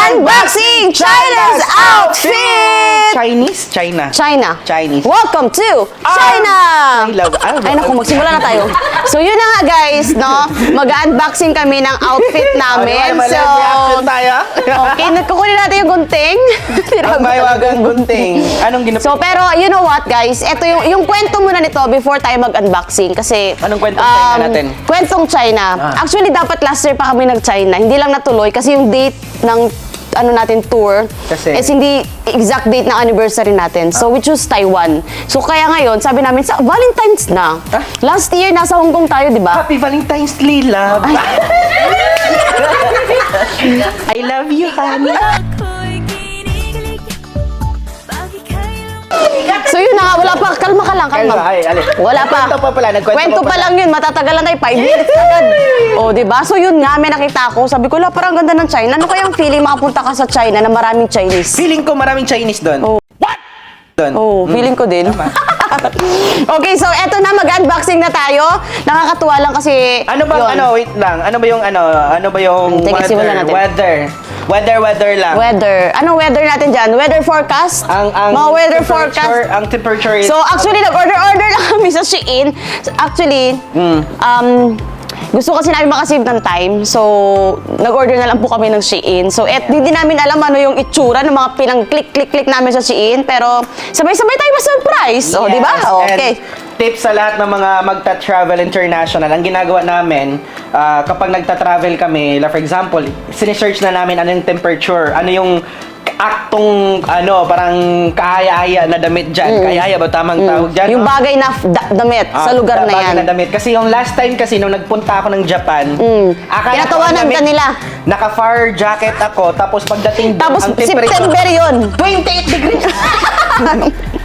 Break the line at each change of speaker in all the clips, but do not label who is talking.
Unboxing China's outfit!
Chinese? China.
China.
Chinese.
Welcome to China!
I love.
Ay naku, magsimula na tayo. So yun na nga guys, no? Mag-unboxing kami ng outfit namin. So,
tayo.
okay, kukunin natin yung gunting.
Ang mahiwagang gunting. Anong ginapit?
So, pero you know what guys? Ito yung kwento muna nito before tayo mag-unboxing. Kasi,
Anong kwentong China natin?
Kwentong China. Actually, dapat last year pa kami nag-China. Hindi lang natuloy kasi yung date ng ano natin tour is hindi exact date ng anniversary natin. So we choose Taiwan. So kaya ngayon, sabi namin sa Valentine's na. Last year nasa Hong Kong tayo, 'di ba?
Happy Valentine's Day, love. I love you, honey.
So yun na nga, wala pa. Kalma ka lang, kalma. Wala pa.
Kwento pa pala.
Kwento pa lang yun. Matatagalan tayo 5 minutes agad. O, diba? So yun nga, may nakita ako. Sabi ko, la, parang ganda ng China. Ano kayang feeling makapunta ka sa China na maraming Chinese?
Feeling ko maraming Chinese doon.
Oh.
What? Doon.
Oh, feeling ko din. Okay, so eto na, mag-unboxing na tayo. Nakakatuwa lang kasi
Ano bang
yun.
wait lang. Ano ba yung
Sige, simulan natin.
Weather lang.
Weather. Anong weather natin dyan? Weather forecast?
Ang
Mga weather
temperature-
forecast.
Ang temperature is
So actually, nag-order lang kami sa Shein. Actually, gusto kasi namin makasave ng time. So, nag-order na lang po kami ng Shein. So, hindi namin alam ano yung itsura ng mga pinang-click namin sa Shein. Pero, sabay-sabay tayo ma-surprise. O, di ba? Okay.
And tips sa lahat ng mga magta-travel international. Ang ginagawa namin, kapag nagta-travel kami, like for example, sinesearch na namin ano yung temperature, ano yung aktong parang kaaya-aya na damit dyan. Kaaya-aya ba tamang tawag dyan?
Yung bagay na damit sa lugar na yan.
Bagay na damit. Kasi yung last time kasi nung nagpunta ako ng Japan, akala ko
Tinatawanan
ang damit,
ka nila.
Naka-fur jacket ako, tapos pagdating doon,
Tapos,
ang temperature,
September yun.
28 degrees!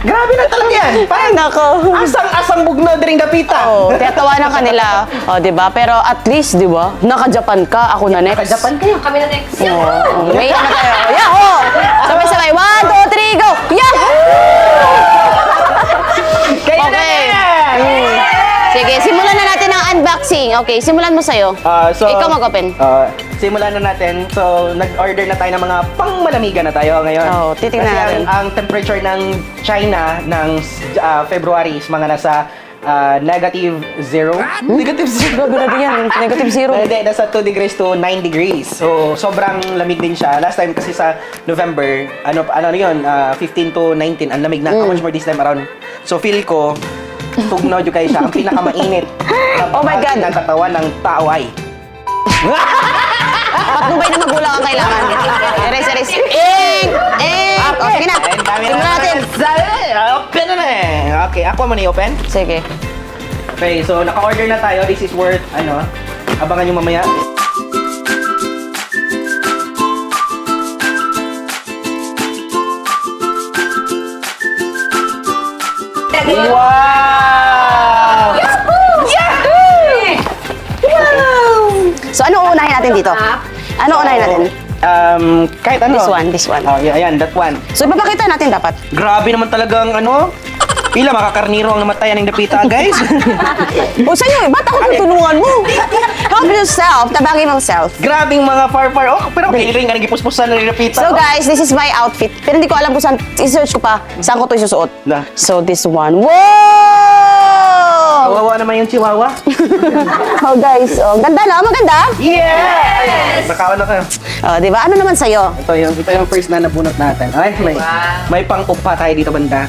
Grabe na talaga yan.
Ay, nako.
Asang bugno ring dapita.
Oh, tinatawanan ka nila. O, di ba? Pero at least, di ba? Naka-Japan ka, ako na next.
Naka-Japan kayo.
Kami na next.
Oh, may ano tayo. Yahoo! Sabay-sabay. 1, 2, 3, go! Yahoo!
Kaya
Okay.
na!
Sige, simulan na natin ang unboxing. Okay, simulan mo sa'yo. Ikaw mag-open.
Simulan na natin. So, nag-order na tayo ng mga pang-malamigan na tayo ngayon.
Oo, titingnan
Kasi
natin.
ang temperature ng China ng February is mga nasa -0. Negative 0?
Grabe na din yan. Negative 0.
Hindi, nasa 2 degrees to 9 degrees. So, sobrang lamig din siya. Last time kasi sa November, ano yun, 15 to 19, ang lamig na. How much more this time around? So, feel ko, tugnaw yung kayo siya. Ang pinakamainit.
Oh my God.
Ang katawan ng tao ay.
Patnubay na magulang ang kailangan. Eres. O, sige na. Simulan natin.
Open na eh. Okay, ako mo i-open.
Sige.
Okay, so naka-order na tayo. This is worth, abangan nyo mamaya. Wow!
So, ano uunahin natin dito? Ano uunahin natin?
Kahit ano.
This one.
Oh, yeah, ayan, that one.
So, ipapakita natin dapat.
Grabe naman talagang pila makakarniro ang namatayan ng dapita, guys.
O, sa'yo, ba't ako tutulungan mo? Help yourself. Tabagin mong self.
Grabing mga far-far. Oh, pero may ring ka nagipuspusan ng dapita.
So guys, this is my outfit. Pero hindi ko alam kung saan, i-search ko pa saan ko ito isusuot.
Na.
So this one. Wow!
Kawawa naman yung chihuahua.
Oh guys, ganda no? Maganda?
Yes! Nakawan na kayo.
Oh, di ba? Ano naman sa'yo?
Ito yung first na nabunot natin. Ay, may pang-upa tayo dito banda.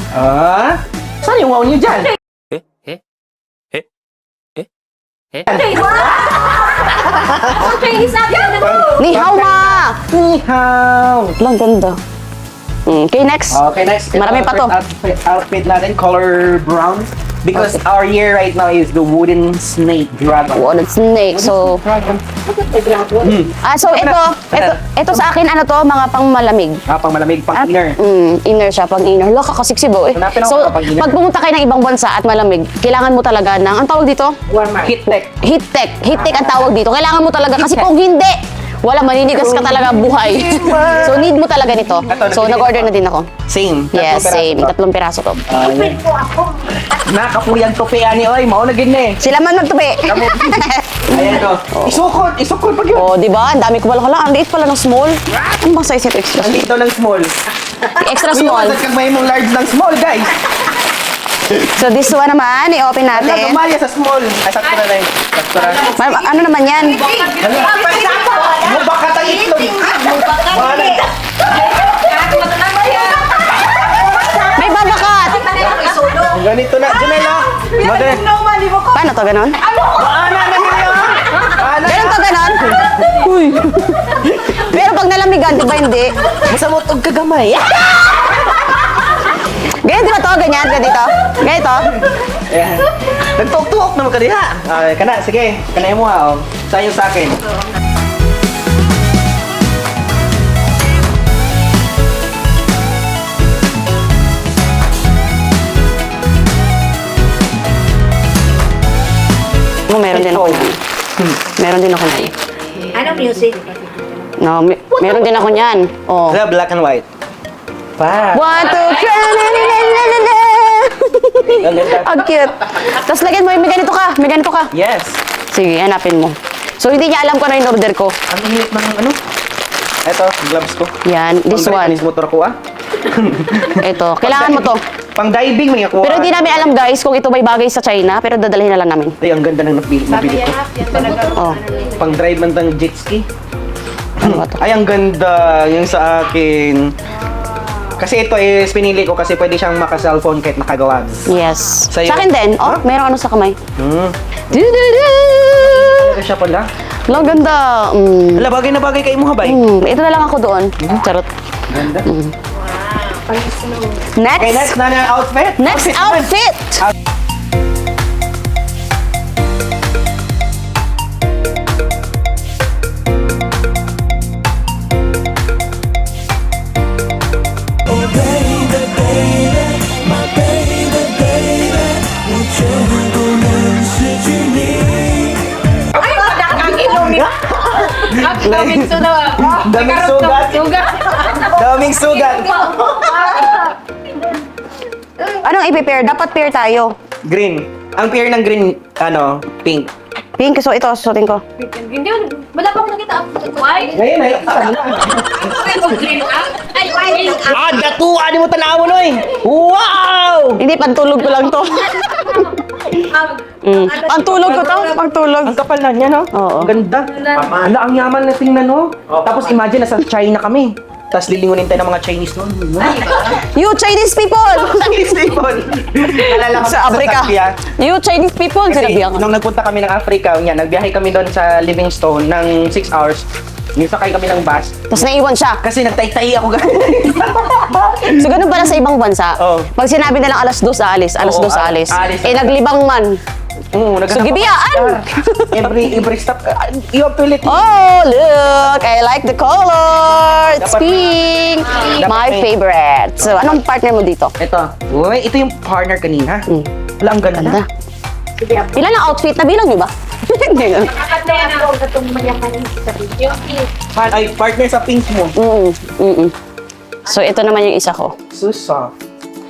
Saan yung wow nyo dyan?
Okay, sabi na
Ni hao ma!
Ni hao!
Lang ganda. Okay, next.
Okay, next.
Marami pa to.
Outfit natin, color brown. Because our year right now is the wooden snake dragon.
Wow, that's snake. So,
Dragon.
so ito sa akin, ano to, mga pang malamig.
Pang malamig, pang inner.
Inner siya, pang inner. Laka, kasiksi ba eh.
Hanapin ako
So,
pang inner.
pag pumunta kayo ng ibang bansa at malamig, kailangan mo talaga ng, ang tawag dito?
Heat tech.
Heat tech. Heat tech ang tawag dito. Kailangan mo talaga, kasi kung hindi, wala, maninigas ka talaga buhay. So, need mo talaga nito. So, nag-order na din ako.
Same.
Yes, same. 3 piraso to.
Nakapuyang tupian ni Oy, mauna gid ni.
Sila man magtupi.
Ayan o. Isukod pag yun.
Oh, di ba? Ang dami ko pala. Hala, ang liit pala ng small. Ano bang size ito extra?
Ang dito ng small.
Extra
Kuya,
small.
masad kang may mong large ng small, guys.
So this one naman, i-open
Wala,
natin.
gumaya sa small. Ay, sakto na lang. Sakto na.
Ano naman yan?
Mubak ka tayo itlog. Wala.
May babakat!
Ganito na. Janela.
Paano to, ganon?
Ana na niya. Ana.
Ganon to, ganon? Uy. Pero pag nalamigan, di ba hindi?
Masa mo itong kagamay.
Ganyan, di ba to? Ganyan, ganito? Ganito?
Ayan. Nagtuok-tuok naman ka diha. Ay, kana, sige. Kanay mo ha, oh. Sa'yo sa akin.
Oh, meron din ako yan. Meron din ako yan.
Anong music?
No, meron din ako yan. Oh.
Wala, black and white. Pa.
1, 2, 3, ang cute. Tapos lagyan mo, may ganito ka, may ganito ka.
Yes.
Sige, hanapin mo. So, hindi niya alam ko na yung order ko.
Ang hilit ng ano? Eto, gloves ko.
Yan, this one.
Pang motor ko, ah.
Ito, kailangan mo to.
Pang diving, may ako.
Pero hindi namin alam guys kung ito may bagay sa China, pero dadalhin na lang namin.
Ay, ang ganda ng nabili ko.
Oh,
Pang drive man ng jet ski.
ano ba to?
Ay, ang ganda. Yung sa akin. Kasi ito is pinili ko kasi pwede siyang maka-cellphone kahit naka-gloves.
Yes.
Sa'yo?
Sa akin din. Oh,
Huh?
meron ano sa kamay.
Hmm.
Du-du-du!
Ano siya pala?
Lo, ganda.
Ala, bagay na bagay kay mo, habay.
Ito na lang ako doon. Charot.
Ganda.
Next.
Okay, next na yung outfit.
Next
naman.
outfit.
Ay, madakang ilong niya. Daming sugat.
Daming sugat. Daming sugat.
Anong i-pair? Dapat pair tayo.
Green. Ang pair ng green, ano, pink.
Pink. So ito, susutin ko.
Hindi, wala pa akong nakita. Why?
Ngayon, ay, ano na.
Ay, why?
Ah, datuan mo tanawon, oy. Wow!
Hindi, pantulog ko lang to. Pantulog ko to. Pantulog.
Ang kapal na niya, no?
Oo.
Ang ganda. Ala, ang yaman na tingnan, no? Tapos imagine, nasa China kami. Tapos lilingunin tayo ng mga Chinese noon.
You Chinese people!
Chinese people! Alala ko
Sa Africa.
Zambia.
You Chinese people!
Kasi
Sinabihan ko.
nung nagpunta kami ng Africa, yan, nagbiyahe kami doon sa Livingstone ng 6 hours. Yung sakay kami ng bus.
Tapos naiwan siya.
Kasi nagtay-tay ako guys.
So, ganun pala sa ibang bansa.
Oo.
Pag sinabi nilang alas 2 alis, alas
Oo,
2 alis.
alis.
Eh, naglibang man.
Oo,
So, gibiyaan!
every stop, you have to let
Oh, look! I like the color! It's
Dapat-
pink!
Dapat
My
may-
favorite. So, anong partner mo dito?
Ito. Uy, ito yung partner kanina. Wala, ang ganda.
Ganda. Ilan ang outfit? Nabilang niyo ba? Hindi na.
Nakatayan ako itong mayaman sa video.
Ay, partner sa pink mo.
So, ito naman yung isa ko.
Susa.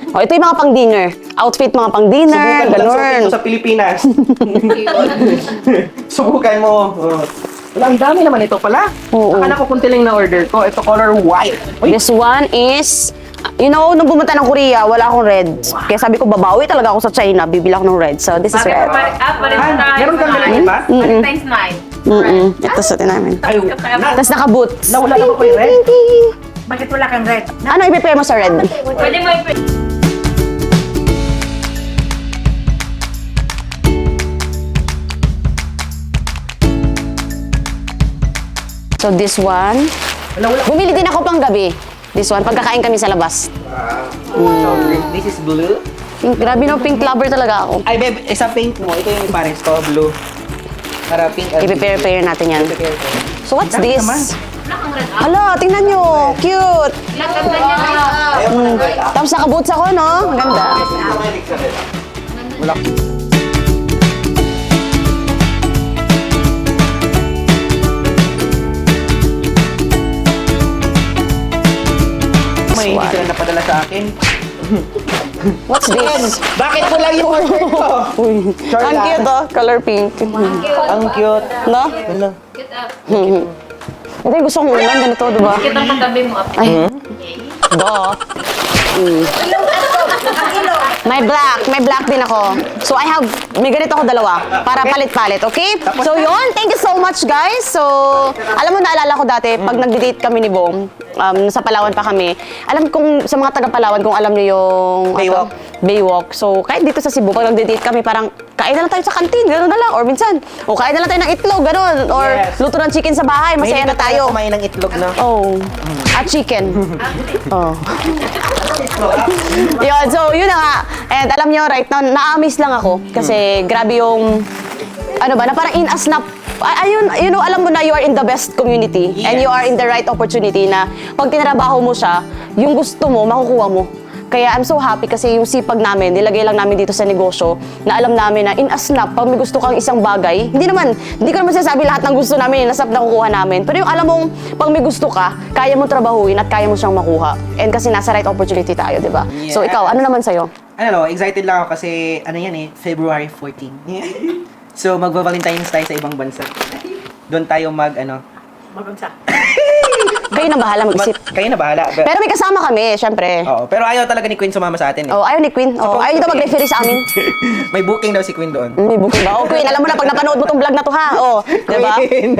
Oh, ito yung mga pang-dinner. Outfit mga pang-dinner,
Subukan mo lang suotin
ganun.
ito sa Pilipinas. Subukan mo. Oh. Wala, ang dami naman ito pala.
Oo.
Akala ko kunti lang na order ko. Ito color white. Uy,
This one is, you know, nung pumunta ng Korea, wala akong red. Kaya sabi ko, babawi talaga ako sa China, bibila ako ng red. So, this is red.
meron kang ganun, ba?
Valentine's night.
Ito suotin namin.
Ay,
Tapos naka-boots.
nawala naman ko yung red.
Bakit wala kang red?
Ano i-prepare mo sa red?
Pwede mo
So, this one. Bumili din ako pang gabi. This one, pagkakain kami sa labas.
This is blue.
Pink, grabe no, pink lover talaga ako.
Ay, babe, isa pink mo. Ito yung pares ko, blue. Para pink.
I-prepare natin yan.
I-prepare ko.
So, what's
Dami
this?
naman.
Hala, tingnan nyo. Cute.
Ayaw mo ng red.
Tapos naka-boots ako, no? Ang ganda.
Wala. May hindi
Swag.
sila napadala sa akin.
What's this?
Bakit ko lang yung order ko?
Uy,
Char
ang
lang.
cute oh, color pink.
Ang cute.
No?
Ano?
Get up.
Ito yung gusto kong ulan, ganito, di ba?
Get ang katabi mo up.
Ay, do. May black din ako. So I have, may ganito ako dalawa para palit-palit, okay? So yun, thank you so much guys. So, alam mo, naalala ko dati, pag nagde-date kami ni Bong, sa Palawan pa kami, alam kong, sa mga taga Palawan, kung alam niyo yung
Baywalk.
Baywalk. So, kahit dito sa Cebu, pag nagde-date kami, parang kain na lang tayo sa kantin, gano'n na lang. Or minsan, o kain na lang tayo ng itlog, gano'n. Or
Yes.
luto ng chicken sa bahay, masaya na tayo.
Kumain ng itlog na.
Oh. At chicken. Oh. Yun, so yun na nga. And alam nyo, right now, na-amaze lang ako. Kasi grabe yung, ano ba, na parang in-asnap. Ayun, you know, alam mo na you are in the best community. And you are in the right opportunity na pag tinrabaho mo siya, yung gusto mo, makukuha mo. Kaya I'm so happy kasi yung sipag namin, nilagay lang namin dito sa negosyo na alam namin na in a snap, pag may gusto kang isang bagay, hindi ko naman sinasabi lahat ng gusto namin, in a snap na kukuha namin. Pero yung alam mong, pag may gusto ka, kaya mo trabahuin at kaya mo siyang makuha. And kasi nasa right opportunity tayo, di ba? So
Yes.
ikaw, ano naman sa'yo?
Ano, excited lang ako kasi, ano yan eh, February 14. So, magva-Valentine's tayo sa ibang bansa. Doon tayo
Magbansa.
Kayo na bahala mag-isip.
Kayo na bahala.
Pero may kasama kami, syempre.
Oo, pero ayaw talaga ni Queen sumama sa atin eh.
Oh, ayaw ni Queen. Oh, ayaw dito mag-referee sa amin.
May booking daw si Queen doon.
May booking ba? Oh, Queen, alam mo na pag napanood mo tong vlog na to ha. Oh, di ba?
Queen!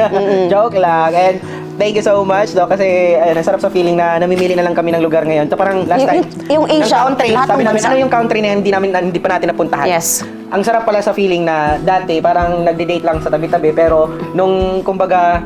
Joke lang. And thank you so much, no? Kasi nasarap sa feeling na namimili na lang kami ng lugar ngayon. Ito parang last time.
Yung Asia,
ng country.
lahat
Sabi
ng
namin,
bansa.
ano yung country na hindi pa natin napuntahan?
Yes.
Ang sarap pala sa feeling na dati parang nagde-date lang sa tabi-tabi pero nung kumbaga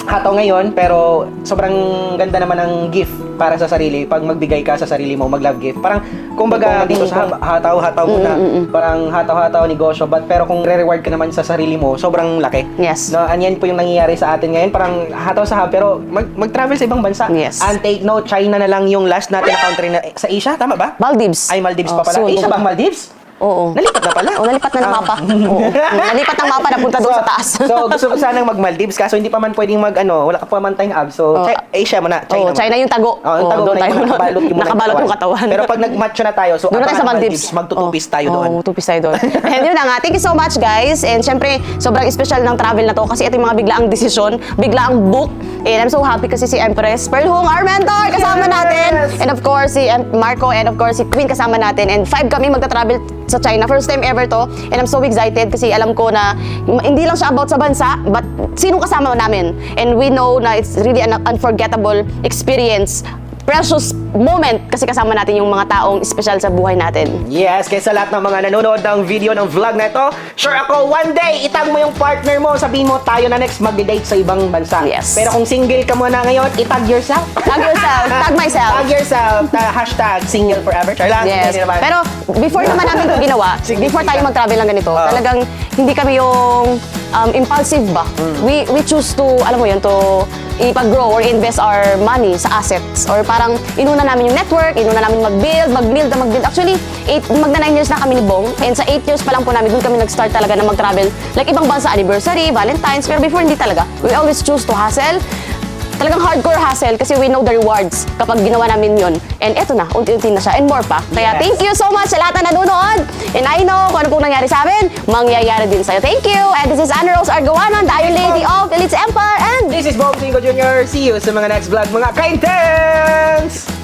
hataw ngayon pero sobrang ganda naman ng gift para sa sarili pag magbigay ka sa sarili mo, mag-love gift. Parang kumbaga dito sa hataw-hataw mo na parang hataw-hataw negosyo pero kung re-reward ka naman sa sarili mo, sobrang laki.
Yes.
No, anyan po yung nangyayari sa atin ngayon. Parang hataw sa pero mag-travel sa ibang bansa.
Yes.
And take note, China na lang yung last natin na country na sa Asia, tama ba?
Maldives.
Ay, Maldives
Oh,
pa pala.
soon.
Asia ba ang Maldives?
Oo.
Nalipat na pala.
Oh, nalipat na ng mapa. Oo. Nalipat ng mapa na punta doon sa taas.
So, gusto ko sanang mag-Maldives kaso hindi pa man pwedeng wala ka pa man tayong abs. So,
Oh.
Asia muna.
Oh, China yung tago.
Oh, yung tago
doon
na
tayo.
yung nakabalot
Nakabalot yung katawan.
Pero pag nag-match na tayo, so
doon na tayo sa
abangan
Maldives.
magtutupis tayo doon.
Oo, tupis tayo doon. And yun na nga, thank you so much guys. And syempre, sobrang special ng travel na to kasi ito yung mga biglaang desisyon, biglaang book. And I'm so happy kasi si Empress Pearl Hong, our mentor, kasama natin. And of course, si Marco and of course, si Queen kasama natin. And 5 kami magta-travel sa China. First time ever to. And I'm so excited kasi alam ko na hindi lang siya about sa bansa, but sino kasama namin. And we know na it's really an unforgettable experience. Precious moment kasi kasama natin yung mga taong special sa buhay natin.
Yes, kaya sa lahat ng mga nanonood ng video ng vlog na ito, sure ako, one day, itag mo yung partner mo, sabihin mo, tayo na next magde-date sa ibang bansa.
Yes.
Pero kung single ka muna ngayon, itag yourself.
Tag yourself, tag myself.
Tag yourself, hashtag single forever. Char lang,
Yes.
hindi naman.
Pero before naman namin ito ginawa, before tayo mag-travel lang ganito, talagang hindi kami yung impulsive ba? We choose to, alam mo yun, to ipag-grow or invest our money sa assets. Or parang inuna namin yung network, inuna namin mag-build. Actually, magna 9 years na kami ni Bong. And sa 8 years pa lang po namin, doon kami nag-start talaga na mag-travel. Like ibang bansa, anniversary, Valentine's. Pero before, hindi talaga. We always choose to hustle. Talagang hardcore hustle kasi we know the rewards kapag ginawa namin yun. And eto na, unti-unti na siya and more pa. Kaya
Yes.
thank you so much sa lahat na nanonood. And I know kung ano pong nangyari sa amin, mangyayari din sa'yo. Thank you! And this is Ana Rose Argawanan, the Iron Lady of Elites Empire. And
This is Bob Cinco Jr. See you sa mga next vlog, mga kaintens!